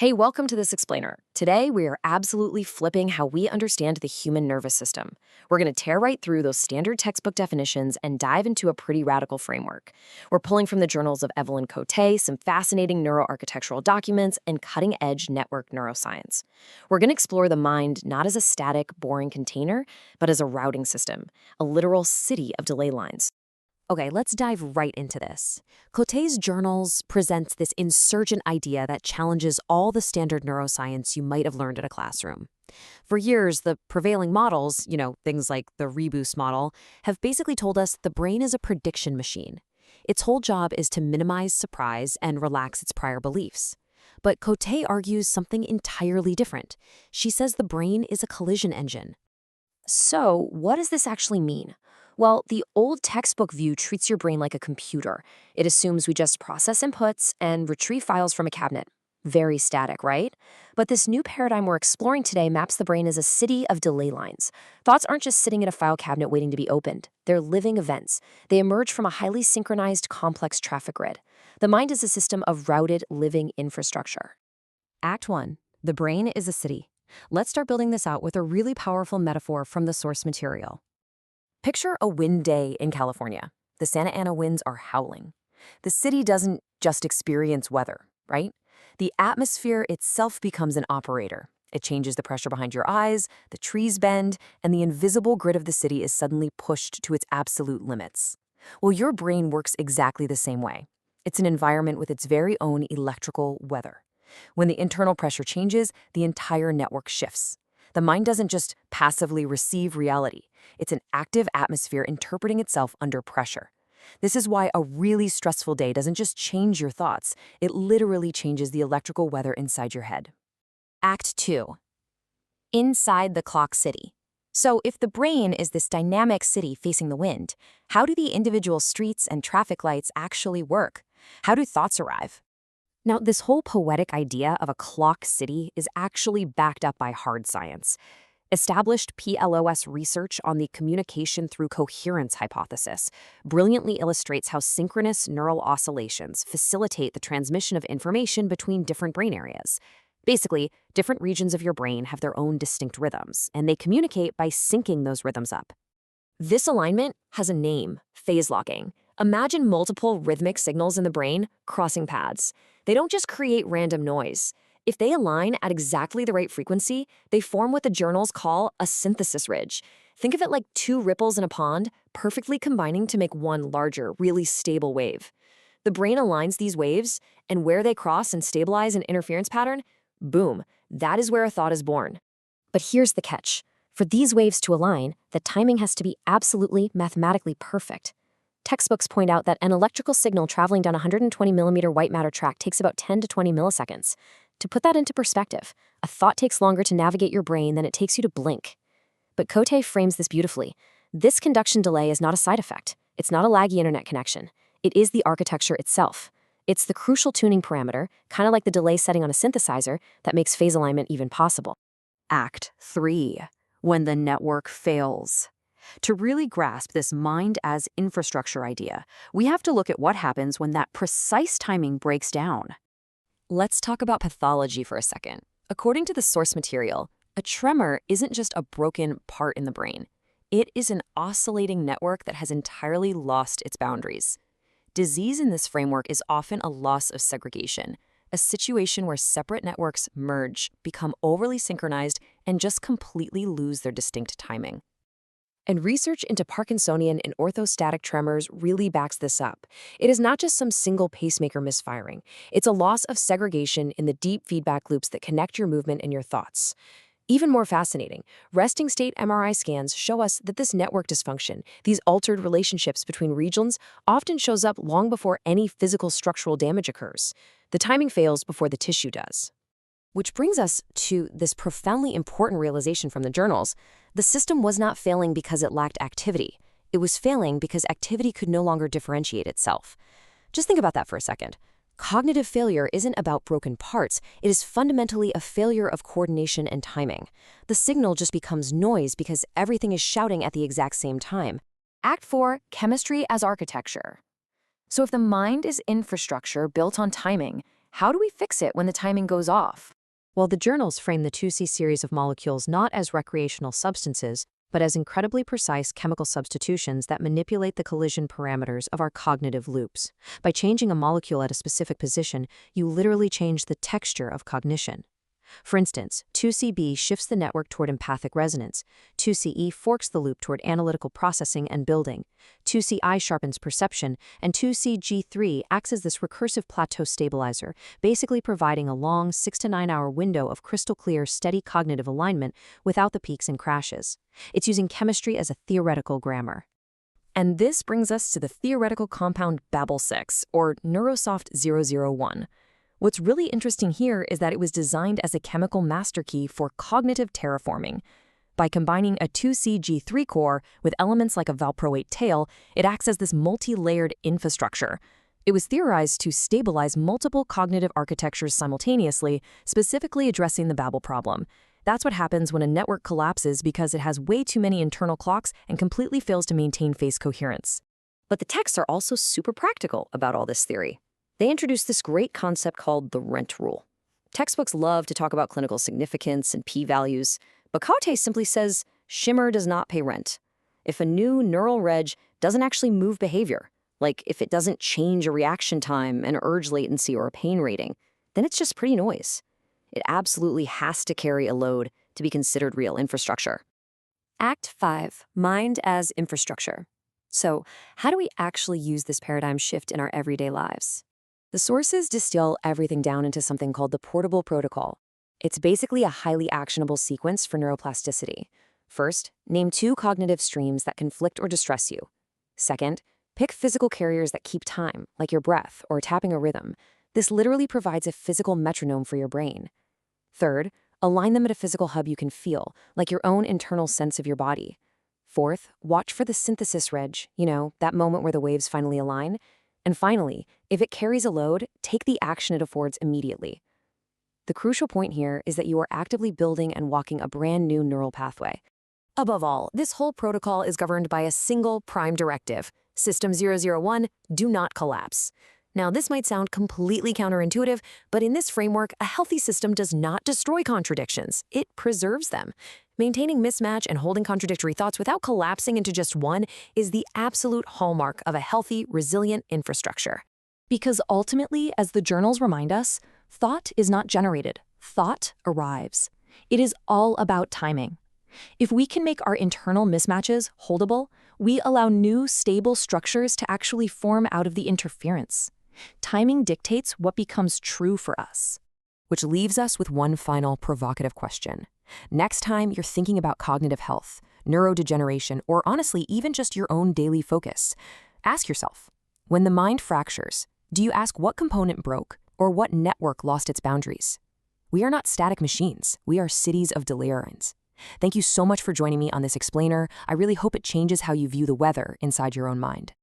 Hey, welcome to This Explainer. Today, we are absolutely flipping how we understand the human nervous system. We're going to tear right through those standard textbook definitions and dive into a pretty radical framework. We're pulling from the journals of Evelyn Cote, some fascinating neuroarchitectural documents, and cutting-edge network neuroscience. We're going to explore the mind not as a static, boring container, but as a routing system, a literal city of delay lines. Okay, let's dive right into this. Cote's journals presents this insurgent idea that challenges all the standard neuroscience you might have learned in a classroom. For years, the prevailing models, things like the Rebus model, have basically told us the brain is a prediction machine. Its whole job is to minimize surprise and relax its prior beliefs. But Cote argues something entirely different. She says the brain is a collision engine. So, what does this actually mean? Well, the old textbook view treats your brain like a computer. It assumes we just process inputs and retrieve files from a cabinet. Very static, right? But this new paradigm we're exploring today maps the brain as a city of delay lines. Thoughts aren't just sitting in a file cabinet waiting to be opened. They're living events. They emerge from a highly synchronized, complex traffic grid. The mind is a system of routed, living infrastructure. Act 1. The brain is a city. Let's start building this out with a really powerful metaphor from the source material. Picture a wind day in California. The Santa Ana winds are howling. The city doesn't just experience weather, right? The atmosphere itself becomes an operator. It changes the pressure behind your eyes, the trees bend, and the invisible grid of the city is suddenly pushed to its absolute limits. Well, your brain works exactly the same way. It's an environment with its very own electrical weather. When the internal pressure changes, the entire network shifts. The mind doesn't just passively receive reality. It's an active atmosphere interpreting itself under pressure. This is why a really stressful day doesn't just change your thoughts, it literally changes the electrical weather inside your head. Act 2. Inside the clock city. So if the brain is this dynamic city facing the wind, how do the individual streets and traffic lights actually work? How do thoughts arrive? Now, this whole poetic idea of a clock city is actually backed up by hard science. Established PLOS research on the communication through coherence hypothesis brilliantly illustrates how synchronous neural oscillations facilitate the transmission of information between different brain areas. Basically, different regions of your brain have their own distinct rhythms, and they communicate by syncing those rhythms up. This alignment has a name: phase locking. Imagine multiple rhythmic signals in the brain crossing paths. They don't just create random noise. If they align at exactly the right frequency, they form what the journals call a synthesis ridge. Think of it like two ripples in a pond, perfectly combining to make one larger, really stable wave. The brain aligns these waves, and where they cross and stabilize an interference pattern, boom, that is where a thought is born. But here's the catch. For these waves to align, the timing has to be absolutely mathematically perfect. Textbooks point out that an electrical signal traveling down a 120 millimeter white matter track takes about 10 to 20 milliseconds. To put that into perspective, a thought takes longer to navigate your brain than it takes you to blink. But Cote frames this beautifully. This conduction delay is not a side effect. It's not a laggy internet connection. It is the architecture itself. It's the crucial tuning parameter, kind of like the delay setting on a synthesizer, that makes phase alignment even possible. Act 3. When the network fails. To really grasp this mind as infrastructure idea, we have to look at what happens when that precise timing breaks down. Let's talk about pathology for a second. According to the source material, a tremor isn't just a broken part in the brain. It is an oscillating network that has entirely lost its boundaries. Disease in this framework is often a loss of segregation, a situation where separate networks merge, become overly synchronized, and just completely lose their distinct timing. And research into Parkinsonian and orthostatic tremors really backs this up. It is not just some single pacemaker misfiring. It's a loss of segregation in the deep feedback loops that connect your movement and your thoughts. Even more fascinating, resting state MRI scans show us that this network dysfunction, these altered relationships between regions, often shows up long before any physical structural damage occurs. The timing fails before the tissue does. Which brings us to this profoundly important realization from the journals. The system was not failing because it lacked activity. It was failing because activity could no longer differentiate itself. Just think about that for a second. Cognitive failure isn't about broken parts. It is fundamentally a failure of coordination and timing. The signal just becomes noise because everything is shouting at the exact same time. Act 4, chemistry as architecture. So if the mind is infrastructure built on timing, how do we fix it when the timing goes off? While the journals frame the 2C series of molecules not as recreational substances, but as incredibly precise chemical substitutions that manipulate the collision parameters of our cognitive loops. By changing a molecule at a specific position, you literally change the texture of cognition. For instance, 2CB shifts the network toward empathic resonance, 2CE forks the loop toward analytical processing and building, 2CI sharpens perception, and 2CG3 acts as this recursive plateau stabilizer, basically providing a long 6 to 9 hour window of crystal clear, steady cognitive alignment without the peaks and crashes. It's using chemistry as a theoretical grammar. And this brings us to the theoretical compound Babel-6, or Neurosoft 001. What's really interesting here is that it was designed as a chemical master key for cognitive terraforming. By combining a 2CG3 core with elements like a valproate tail, it acts as this multi-layered infrastructure. It was theorized to stabilize multiple cognitive architectures simultaneously, specifically addressing the Babel problem. That's what happens when a network collapses because it has way too many internal clocks and completely fails to maintain phase coherence. But the texts are also super practical about all this theory. They introduced this great concept called the rent rule. Textbooks love to talk about clinical significance and p-values, but Cote simply says shimmer does not pay rent. If a new neural reg doesn't actually move behavior, like if it doesn't change a reaction time, an urge latency, or a pain rating, then it's just pretty noise. It absolutely has to carry a load to be considered real infrastructure. Act 5, Mind as Infrastructure. So, how do we actually use this paradigm shift in our everyday lives? The sources distill everything down into something called the Portable Protocol. It's basically a highly actionable sequence for neuroplasticity. First, name 2 cognitive streams that conflict or distress you. Second, pick physical carriers that keep time, like your breath or tapping a rhythm. This literally provides a physical metronome for your brain. Third, align them at a physical hub you can feel, like your own internal sense of your body. Fourth, watch for the synthesis reg, that moment where the waves finally align. And finally, if it carries a load, take the action it affords immediately. The crucial point here is that you are actively building and walking a brand new neural pathway. Above all, this whole protocol is governed by a single prime directive: System 001, do not collapse. Now, this might sound completely counterintuitive, but in this framework, a healthy system does not destroy contradictions. It preserves them. Maintaining mismatch and holding contradictory thoughts without collapsing into just one is the absolute hallmark of a healthy, resilient infrastructure. Because ultimately, as the journals remind us, thought is not generated, thought arrives. It is all about timing. If we can make our internal mismatches holdable, we allow new, stable structures to actually form out of the interference. Timing dictates what becomes true for us. Which leaves us with one final provocative question. Next time you're thinking about cognitive health, neurodegeneration, or honestly, even just your own daily focus, ask yourself, when the mind fractures, do you ask what component broke or what network lost its boundaries? We are not static machines. We are cities of DeLoreans. Thank you so much for joining me on this explainer. I really hope it changes how you view the weather inside your own mind.